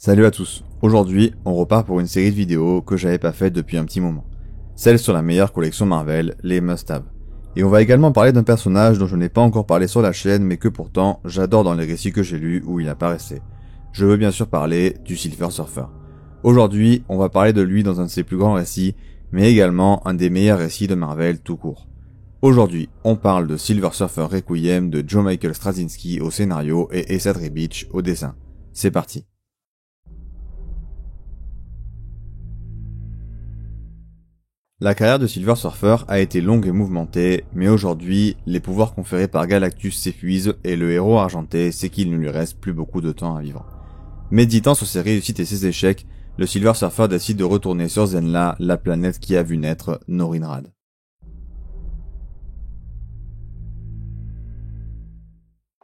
Salut à tous, aujourd'hui on repart pour une série de vidéos que j'avais pas faite depuis un petit moment. Celle sur la meilleure collection Marvel, les must-have. Et on va également parler d'un personnage dont je n'ai pas encore parlé sur la chaîne mais que pourtant j'adore dans les récits que j'ai lus où il apparaissait. Je veux bien sûr parler du Silver Surfer. Aujourd'hui on va parler de lui dans un de ses plus grands récits, mais également un des meilleurs récits de Marvel tout court. Aujourd'hui, on parle de Silver Surfer Requiem de Joe Michael Straczynski au scénario et Esad Ribić au dessin. C'est parti. La carrière de Silver Surfer a été longue et mouvementée, mais aujourd'hui, les pouvoirs conférés par Galactus s'épuisent et le héros argenté sait qu'il ne lui reste plus beaucoup de temps à vivre. Méditant sur ses réussites et ses échecs, le Silver Surfer décide de retourner sur Zenla, la planète qui a vu naître Norinrad.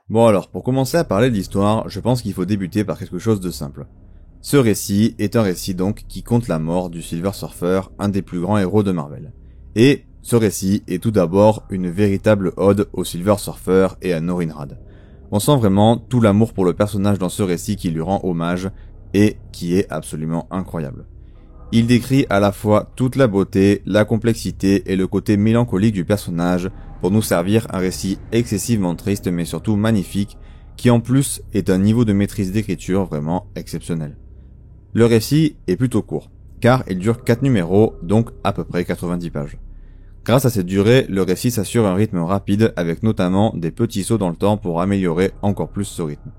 Bon alors, pour commencer à parler de l'histoire, je pense qu'il faut débuter par quelque chose de simple. Ce récit est un récit donc qui compte la mort du Silver Surfer, un des plus grands héros de Marvel. Et ce récit est tout d'abord une véritable ode au Silver Surfer et à Norinrad. On sent vraiment tout l'amour pour le personnage dans ce récit qui lui rend hommage et qui est absolument incroyable. Il décrit à la fois toute la beauté, la complexité et le côté mélancolique du personnage pour nous servir un récit excessivement triste mais surtout magnifique qui en plus est un niveau de maîtrise d'écriture vraiment exceptionnel. Le récit est plutôt court, car il dure 4 numéros, donc à peu près 90 pages. Grâce à cette durée, le récit s'assure un rythme rapide avec notamment des petits sauts dans le temps pour améliorer encore plus ce rythme.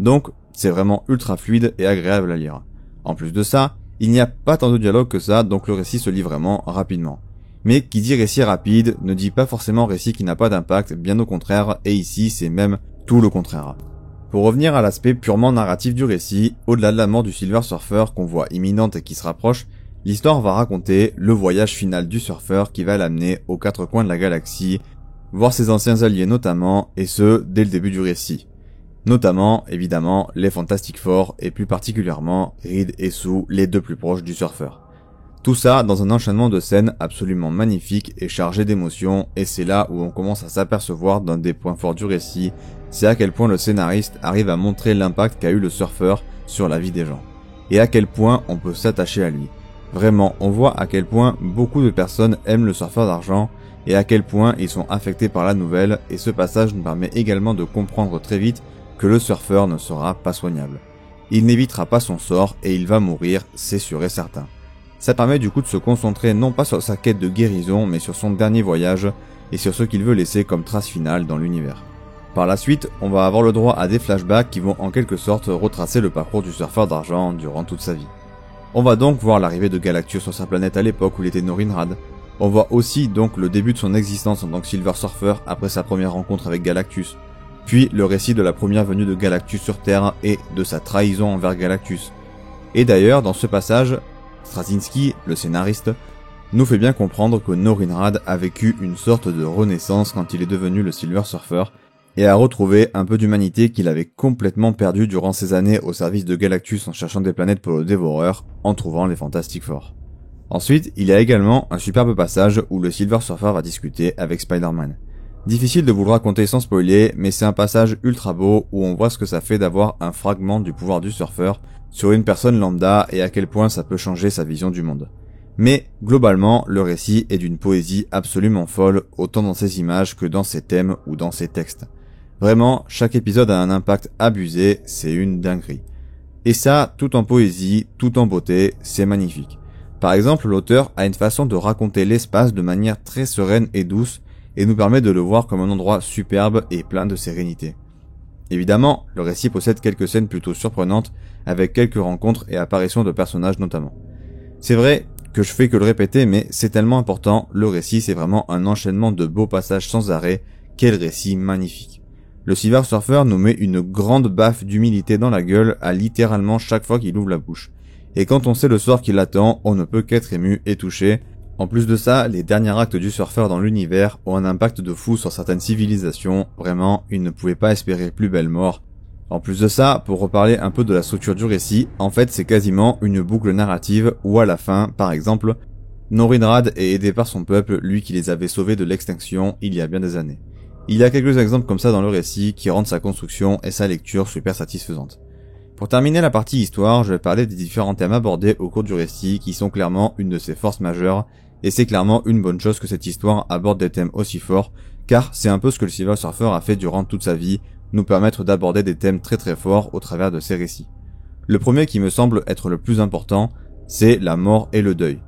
Donc, c'est vraiment ultra fluide et agréable à lire. En plus de ça, il n'y a pas tant de dialogue que ça, donc le récit se lit vraiment rapidement. Mais qui dit récit rapide ne dit pas forcément récit qui n'a pas d'impact, bien au contraire, et ici c'est même tout le contraire. Pour revenir à l'aspect purement narratif du récit, au-delà de la mort du Silver Surfer qu'on voit imminente et qui se rapproche, l'histoire va raconter le voyage final du surfeur qui va l'amener aux quatre coins de la galaxie, voir ses anciens alliés notamment, et ce, dès le début du récit. Notamment, évidemment, les Fantastic Four, et plus particulièrement Reed et Sue, les deux plus proches du surfeur. Tout ça dans un enchaînement de scènes absolument magnifique et chargé d'émotions, et c'est là où on commence à s'apercevoir d'un des points forts du récit, c'est à quel point le scénariste arrive à montrer l'impact qu'a eu le surfeur sur la vie des gens, et à quel point on peut s'attacher à lui. Vraiment, on voit à quel point beaucoup de personnes aiment le surfeur d'argent, et à quel point ils sont affectés par la nouvelle, et ce passage nous permet également de comprendre très vite que le surfeur ne sera pas soignable. Il n'évitera pas son sort, et il va mourir, c'est sûr et certain. Ça permet du coup de se concentrer non pas sur sa quête de guérison, mais sur son dernier voyage, et sur ce qu'il veut laisser comme trace finale dans l'univers. Par la suite, on va avoir le droit à des flashbacks qui vont en quelque sorte retracer le parcours du surfeur d'argent durant toute sa vie. On va donc voir l'arrivée de Galactus sur sa planète à l'époque où il était Norinrad. On voit aussi donc le début de son existence en tant que Silver Surfer après sa première rencontre avec Galactus. Puis le récit de la première venue de Galactus sur Terre et de sa trahison envers Galactus. Et d'ailleurs, dans ce passage, Straczynski, le scénariste, nous fait bien comprendre que Norinrad a vécu une sorte de renaissance quand il est devenu le Silver Surfer et a retrouvé un peu d'humanité qu'il avait complètement perdu durant ses années au service de Galactus en cherchant des planètes pour le dévoreur, en trouvant les Fantastic Four. Ensuite, il y a également un superbe passage où le Silver Surfer va discuter avec Spider-Man. Difficile de vous le raconter sans spoiler, mais c'est un passage ultra beau où on voit ce que ça fait d'avoir un fragment du pouvoir du surfeur sur une personne lambda et à quel point ça peut changer sa vision du monde. Mais, globalement, le récit est d'une poésie absolument folle, autant dans ses images que dans ses thèmes ou dans ses textes. Vraiment, chaque épisode a un impact abusé, c'est une dinguerie. Et ça, tout en poésie, tout en beauté, c'est magnifique. Par exemple, l'auteur a une façon de raconter l'espace de manière très sereine et douce, et nous permet de le voir comme un endroit superbe et plein de sérénité. Évidemment, le récit possède quelques scènes plutôt surprenantes, avec quelques rencontres et apparitions de personnages notamment. C'est vrai que je fais que le répéter, mais c'est tellement important, le récit c'est vraiment un enchaînement de beaux passages sans arrêt, quel récit magnifique. Le Silver Surfer nous met une grande baffe d'humilité dans la gueule à littéralement chaque fois qu'il ouvre la bouche. Et quand on sait le sort qui l'attend, on ne peut qu'être ému et touché. En plus de ça, les derniers actes du surfeur dans l'univers ont un impact de fou sur certaines civilisations, vraiment, il ne pouvait pas espérer plus belle mort. En plus de ça, pour reparler un peu de la structure du récit, en fait c'est quasiment une boucle narrative où à la fin, par exemple, Norinrad est aidé par son peuple, lui qui les avait sauvés de l'extinction il y a bien des années. Il y a quelques exemples comme ça dans le récit qui rendent sa construction et sa lecture super satisfaisantes. Pour terminer la partie histoire, je vais parler des différents thèmes abordés au cours du récit qui sont clairement une de ses forces majeures, et c'est clairement une bonne chose que cette histoire aborde des thèmes aussi forts, car c'est un peu ce que le Silver Surfer a fait durant toute sa vie, nous permettre d'aborder des thèmes très très forts au travers de ses récits. Le premier qui me semble être le plus important, c'est la mort et le deuil.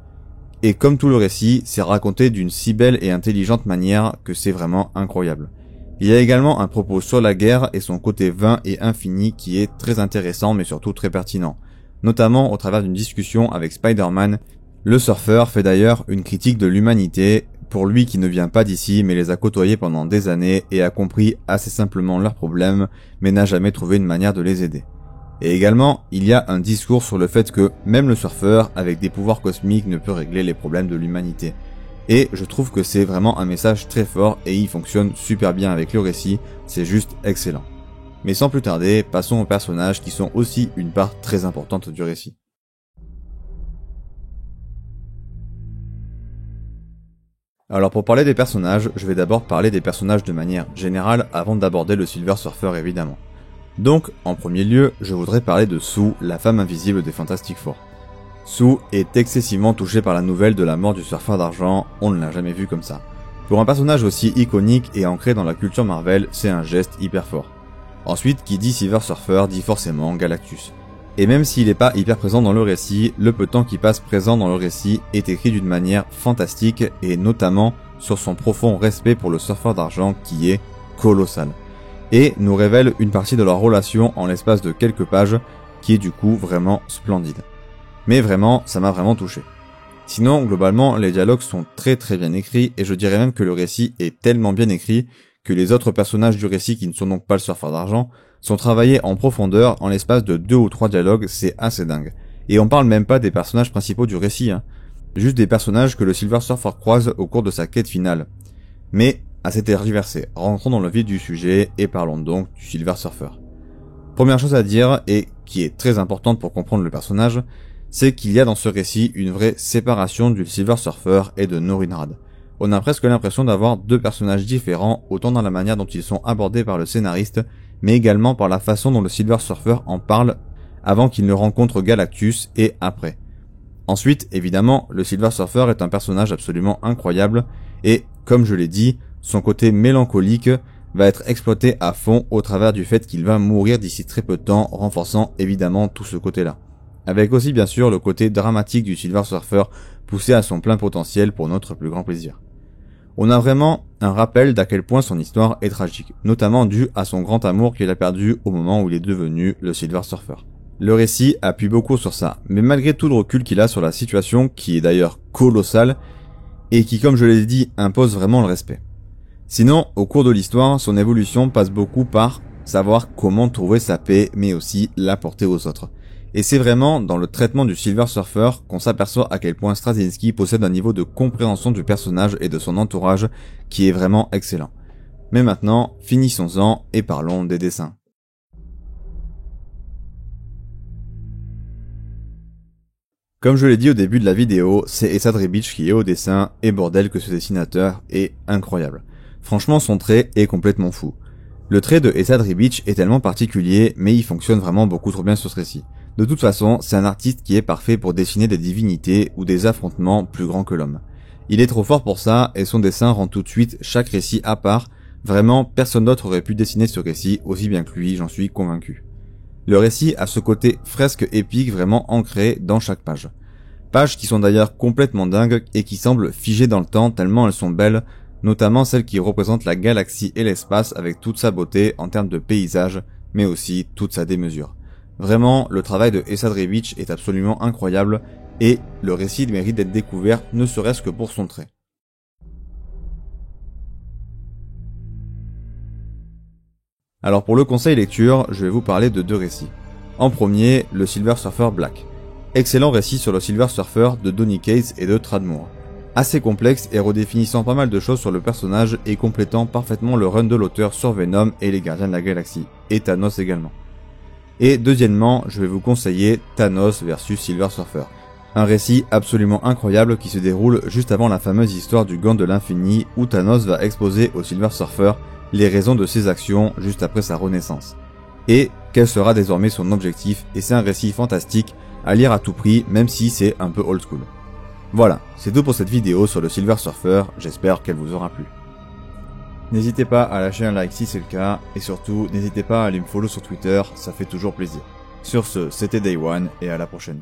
Et comme tout le récit, c'est raconté d'une si belle et intelligente manière que c'est vraiment incroyable. Il y a également un propos sur la guerre et son côté vain et infini qui est très intéressant mais surtout très pertinent, notamment au travers d'une discussion avec Spider-Man. Le surfeur fait d'ailleurs une critique de l'humanité, pour lui qui ne vient pas d'ici mais les a côtoyés pendant des années et a compris assez simplement leurs problèmes mais n'a jamais trouvé une manière de les aider. Et également, il y a un discours sur le fait que même le surfeur avec des pouvoirs cosmiques ne peut régler les problèmes de l'humanité. Et je trouve que c'est vraiment un message très fort et il fonctionne super bien avec le récit, c'est juste excellent. Mais sans plus tarder, passons aux personnages qui sont aussi une part très importante du récit. Alors pour parler des personnages, je vais d'abord parler des personnages de manière générale avant d'aborder le Silver Surfer évidemment. Donc, en premier lieu, je voudrais parler de Sue, la femme invisible des Fantastic Four. Sue est excessivement touchée par la nouvelle de la mort du surfeur d'argent, on ne l'a jamais vu comme ça. Pour un personnage aussi iconique et ancré dans la culture Marvel, c'est un geste hyper fort. Ensuite, qui dit Silver Surfer dit forcément Galactus. Et même s'il n'est pas hyper présent dans le récit, le peu de temps qui passe présent dans le récit est écrit d'une manière fantastique et notamment sur son profond respect pour le surfeur d'argent qui est colossal. Et nous révèle une partie de leur relation en l'espace de quelques pages qui est du coup vraiment splendide. Mais vraiment, ça m'a vraiment touché. Sinon, globalement, les dialogues sont très très bien écrits et je dirais même que le récit est tellement bien écrit que les autres personnages du récit qui ne sont donc pas le surfeur d'argent sont travaillés en profondeur en l'espace de 2 ou 3 dialogues, c'est assez dingue. Et on parle même pas des personnages principaux du récit, juste des personnages que le Silver Surfer croise au cours de sa quête finale. Mais, assez tergiversé, rentrons dans le vif du sujet et parlons donc du Silver Surfer. Première chose à dire, et qui est très importante pour comprendre le personnage, c'est qu'il y a dans ce récit une vraie séparation du Silver Surfer et de Norinrad. On a presque l'impression d'avoir deux personnages différents, autant dans la manière dont ils sont abordés par le scénariste, mais également par la façon dont le Silver Surfer en parle avant qu'il ne rencontre Galactus et après. Ensuite, évidemment, le Silver Surfer est un personnage absolument incroyable, et, comme je l'ai dit, son côté mélancolique va être exploité à fond au travers du fait qu'il va mourir d'ici très peu de temps, renforçant évidemment tout ce côté-là. Avec aussi bien sûr le côté dramatique du Silver Surfer poussé à son plein potentiel pour notre plus grand plaisir. On a vraiment un rappel d'à quel point son histoire est tragique, notamment dû à son grand amour qu'il a perdu au moment où il est devenu le Silver Surfer. Le récit appuie beaucoup sur ça, mais malgré tout le recul qu'il a sur la situation, qui est d'ailleurs colossale, et qui comme je l'ai dit impose vraiment le respect. Sinon, au cours de l'histoire, son évolution passe beaucoup par savoir comment trouver sa paix, mais aussi l'apporter aux autres. Et c'est vraiment dans le traitement du Silver Surfer qu'on s'aperçoit à quel point Straczynski possède un niveau de compréhension du personnage et de son entourage qui est vraiment excellent. Mais maintenant, finissons-en et parlons des dessins. Comme je l'ai dit au début de la vidéo, c'est Esad Ribić qui est au dessin, et bordel que ce dessinateur est incroyable. Franchement, son trait est complètement fou. Le trait de Esad Ribić est tellement particulier, mais il fonctionne vraiment beaucoup trop bien sur ce récit. De toute façon, c'est un artiste qui est parfait pour dessiner des divinités ou des affrontements plus grands que l'homme. Il est trop fort pour ça, et son dessin rend tout de suite chaque récit à part. Vraiment, personne d'autre aurait pu dessiner ce récit aussi bien que lui, j'en suis convaincu. Le récit a ce côté fresque épique vraiment ancré dans chaque page. Pages qui sont d'ailleurs complètement dingues et qui semblent figées dans le temps tellement elles sont belles, notamment celles qui représentent la galaxie et l'espace avec toute sa beauté en termes de paysage, mais aussi toute sa démesure. Vraiment, le travail de Esad Ribić est absolument incroyable et le récit mérite d'être découvert ne serait-ce que pour son trait. Alors pour le conseil lecture, je vais vous parler de deux récits. En premier, le Silver Surfer Black. Excellent récit sur le Silver Surfer de Donny Cates et de Tradd Moore. Assez complexe et redéfinissant pas mal de choses sur le personnage et complétant parfaitement le run de l'auteur sur Venom et les Gardiens de la Galaxie, et Thanos également. Et deuxièmement, je vais vous conseiller Thanos vs Silver Surfer. Un récit absolument incroyable qui se déroule juste avant la fameuse histoire du gant de l'infini où Thanos va exposer au Silver Surfer les raisons de ses actions juste après sa renaissance. Et quel sera désormais son objectif, et c'est un récit fantastique à lire à tout prix, même si c'est un peu old school. Voilà, c'est tout pour cette vidéo sur le Silver Surfer, j'espère qu'elle vous aura plu. N'hésitez pas à lâcher un like si c'est le cas, et surtout, n'hésitez pas à aller me follow sur Twitter, ça fait toujours plaisir. Sur ce, c'était Day One, et à la prochaine.